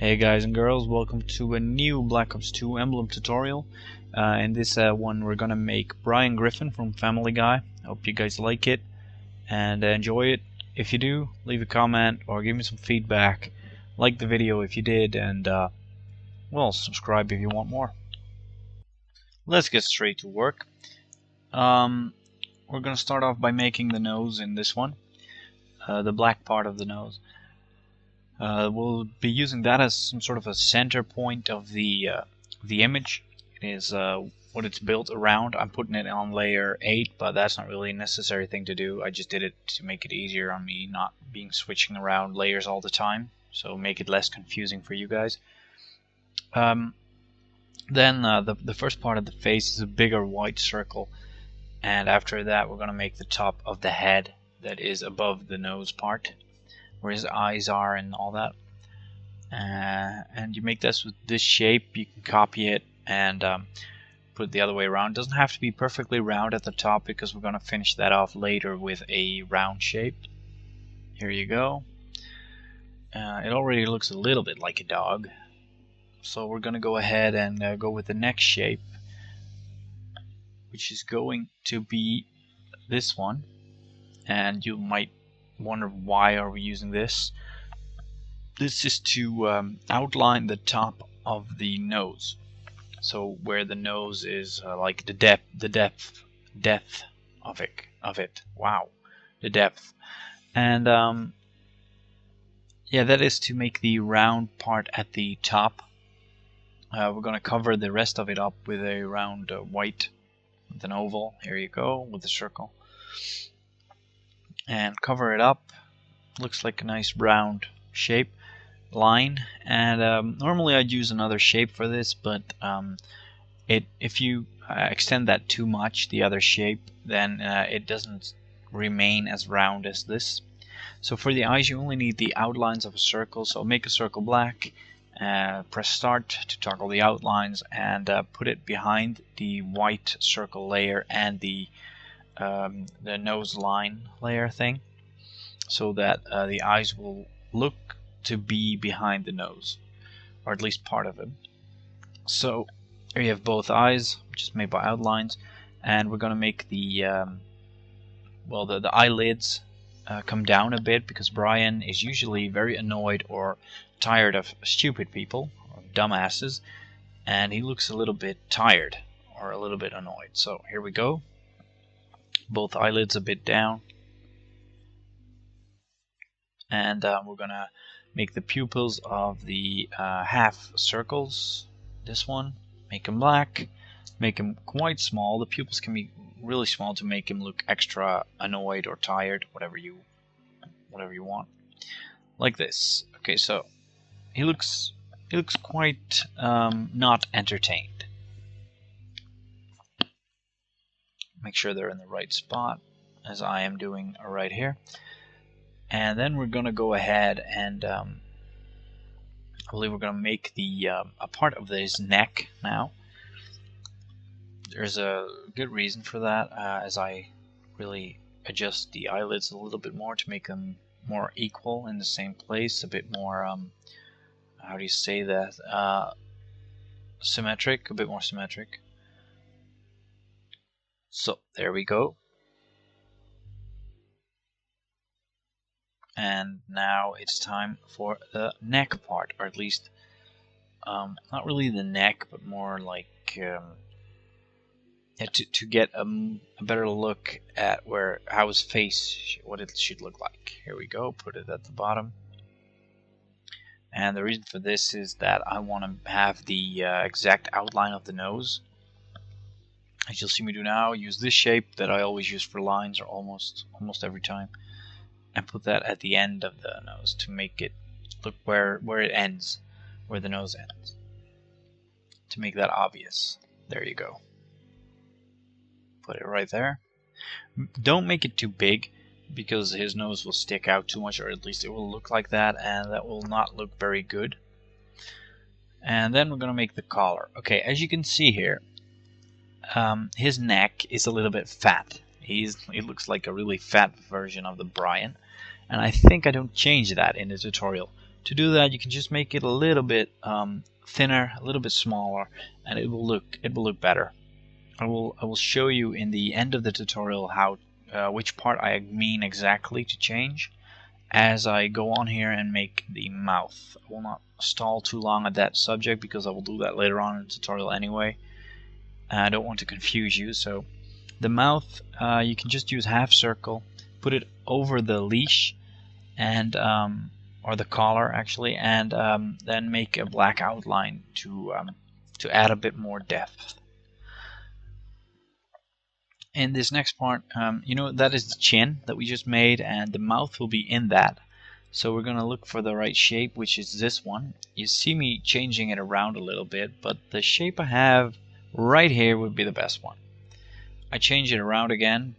Hey guys and girls, welcome to a new Black Ops 2 Emblem tutorial. In this one we're gonna make Brian Griffin from Family Guy. Hope you guys like it and enjoy it. If you do, leave a comment or give me some feedback. Like the video if you did, and well, subscribe if you want more. Let's get straight to work. We're gonna start off by making the nose in this one, the black part of the nose. We'll be using that as some sort of a center point of the image. It is what it's built around. I'm putting it on layer 8, but that's not really a necessary thing to do. I just did it to make it easier on me, not being switching around layers all the time, so make it less confusing for you guys. Then the first part of the face is a bigger white circle, and after that we're going to make the top of the head that is above the nose part, where his eyes are and all that. And you make this with this shape. You can copy it and put it the other way around. It doesn't have to be perfectly round at the top because we're going to finish that off later with a round shape. Here you go. It already looks a little bit like a dog. So we're going to go ahead and go with the next shape, which is going to be this one. And you might wonder why are we using this. This is to outline the top of the nose, so where the nose is like the depth of it. Wow, the depth. And yeah, that is to make the round part at the top. We're gonna cover the rest of it up with a round white, with an oval. Here you go, with a circle. And cover it up. Looks like a nice round shape line. And normally I'd use another shape for this, but if you extend that too much, the other shape, then it doesn't remain as round as this. So for the eyes you only need the outlines of a circle, so make a circle black, press start to toggle the outlines, and put it behind the white circle layer and the nose line layer thing, so that the eyes will look to be behind the nose, or at least part of it. So here you have both eyes, which is made by outlines, and we're going to make the the eyelids come down a bit, because Brian is usually very annoyed or tired of stupid people or dumbasses, and he looks a little bit tired or a little bit annoyed. So here we go. Both eyelids a bit down, and we're gonna make the pupils of the half circles. This one, make them black, make them quite small. The pupils can be really small to make him look extra annoyed or tired, whatever you want, like this. Okay, so he looks quite not entertained. Make sure they're in the right spot, as I am doing right here. And then we're going to go ahead and I believe we're going to make the a part of his neck now. There's a good reason for that, as I really adjust the eyelids a little bit more to make them more equal in the same place, a bit more, how do you say that, symmetric, a bit more symmetric. So there we go. And now it's time for the neck part, or at least not really the neck, but more like to get a better look at how his face, what it should look like. Here we go. Put it at the bottom. And the reason for this is that I want to have the exact outline of the nose. As you'll see me do now, use this shape that I always use for lines, or almost every time, and put that at the end of the nose to make it look where it ends, where the nose ends, to make that obvious. There you go. Put it right there. Don't make it too big, because his nose will stick out too much, or at least it will look like that, and that will not look very good. And then we're going to make the collar. Okay, as you can see here, his neck is a little bit fat. He looks like a really fat version of the Brian, and I think I don't change that in the tutorial. To do that, you can just make it a little bit thinner, a little bit smaller, and it will look better. I will show you in the end of the tutorial how which part I mean exactly to change as I go on here and make the mouth. I will not stall too long at that subject because I will do that later on in the tutorial anyway. I don't want to confuse you. So the mouth, you can just use half circle, put it over the leash and or the collar actually, and then make a black outline to add a bit more depth. In this next part, you know, that is the chin that we just made, and the mouth will be in that. So we're going to look for the right shape, which is this one. You see me changing it around a little bit, but the shape I have right here would be the best one. I change it around again,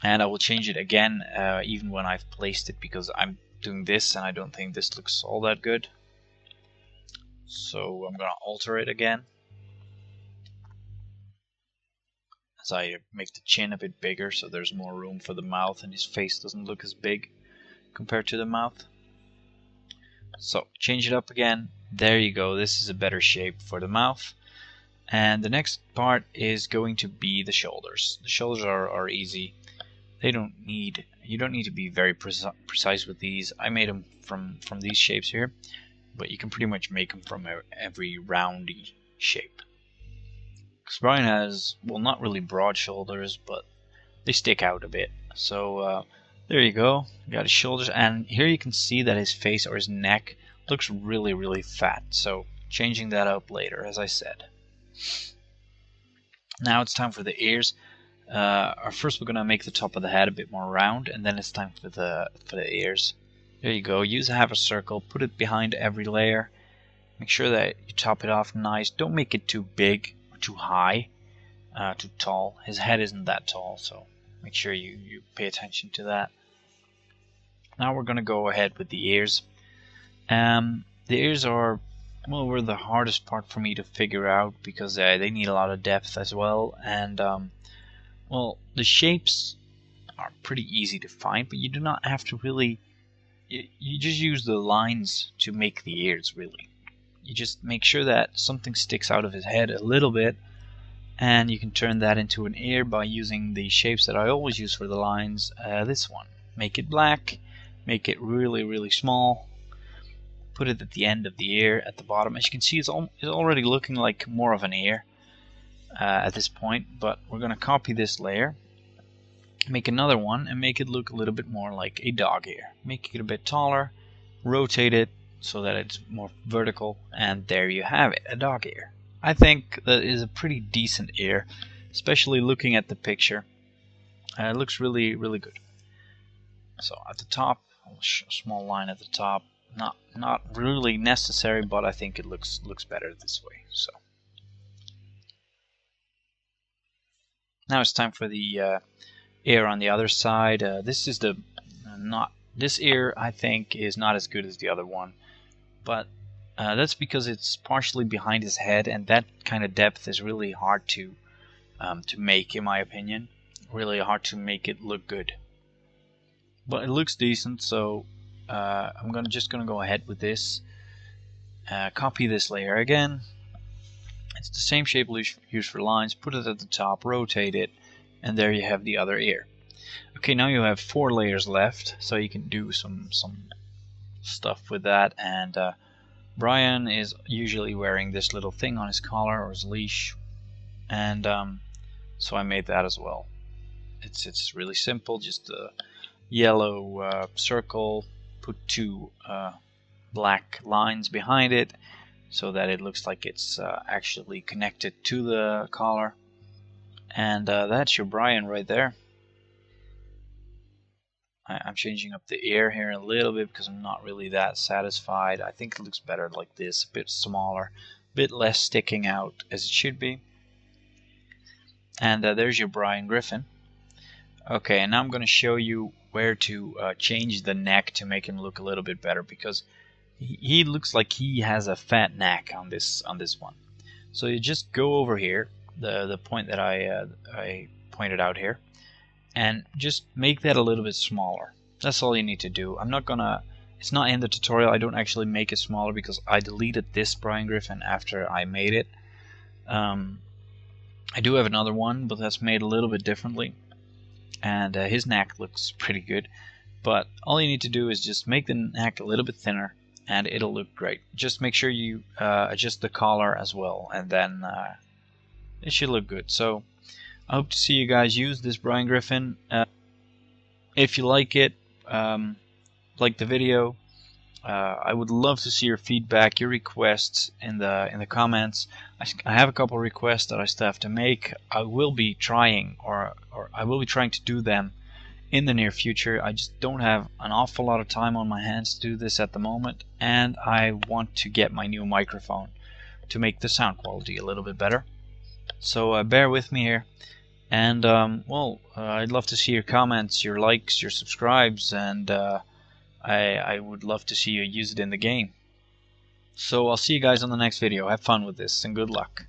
and I will change it again even when I've placed it, because I'm doing this and I don't think this looks all that good. So I'm going to alter it again as I make the chin a bit bigger so there's more room for the mouth and his face doesn't look as big compared to the mouth. So change it up again. There you go. This is a better shape for the mouth. And the next part is going to be the shoulders. The shoulders are easy. You don't need to be very precise with these. I made them from these shapes here, but you can pretty much make them from every roundy shape. Because Brian has, well, not really broad shoulders, but they stick out a bit. So there you go. You got his shoulders, and here you can see that his face or his neck looks really fat. So changing that up later, as I said. Now it's time for the ears. First we're gonna make the top of the head a bit more round, and then it's time for the ears. There you go. Use half a circle, put it behind every layer. Make sure that you top it off nice. Don't make it too big or too high, too tall. His head isn't that tall, so make sure you pay attention to that. Now we're gonna go ahead with the ears. The ears are, well, were the hardest part for me to figure out because they need a lot of depth as well, and well, the shapes are pretty easy to find, but you do not have to really, you just use the lines to make the ears, really. You just make sure that something sticks out of his head a little bit, and you can turn that into an ear by using the shapes that I always use for the lines. This one, make it black, make it really small, put it at the end of the ear at the bottom. As you can see, it's already looking like more of an ear at this point, but we're going to copy this layer, make another one, and make it look a little bit more like a dog ear. Make it a bit taller, rotate it so that it's more vertical, and there you have it, a dog ear. I think that is a pretty decent ear, especially looking at the picture. It looks really good. So at the top, a small line at the top. Not really necessary, but I think it looks better this way. So now it's time for the ear on the other side. This is this ear I think is not as good as the other one, but that's because it's partially behind his head, and that kind of depth is really hard to make, in my opinion. Really hard to make it look good, but it looks decent. So I'm just gonna go ahead with this. Copy this layer again. It's the same shape we use for lines. Put it at the top, rotate it, and there you have the other ear. Okay, now you have 4 layers left, so you can do some stuff with that. And Brian is usually wearing this little thing on his collar or his leash, and so I made that as well. It's really simple, just a yellow circle, put 2 black lines behind it so that it looks like it's actually connected to the collar, and that's your Brian right there. I'm changing up the ear here a little bit because I'm not really that satisfied. I think it looks better like this, a bit smaller, a bit less sticking out as it should be. And there's your Brian Griffin. Okay, and now I'm going to show you where to change the neck to make him look a little bit better, because he looks like he has a fat neck on this one. So you just go over here, the point that I pointed out here, and just make that a little bit smaller. That's all you need to do. I'm not gonna It's not in the tutorial. I don't actually make it smaller because I deleted this Brian Griffin after I made it. I do have another one, but that's made a little bit differently, and his neck looks pretty good. But all you need to do is just make the neck a little bit thinner, and it'll look great. Just make sure you adjust the collar as well, and then it should look good. So I hope to see you guys use this Brian Griffin. If you like it, like the video, I would love to see your feedback, your requests in the comments. I have a couple of requests that I still have to make. I will be trying, or I will be trying to do them in the near future. I just don't have an awful lot of time on my hands to do this at the moment, and I want to get my new microphone to make the sound quality a little bit better. So bear with me here, and I'd love to see your comments, your likes, your subscribes, and I would love to see you use it in the game. So I'll see you guys on the next video. Have fun with this, and good luck.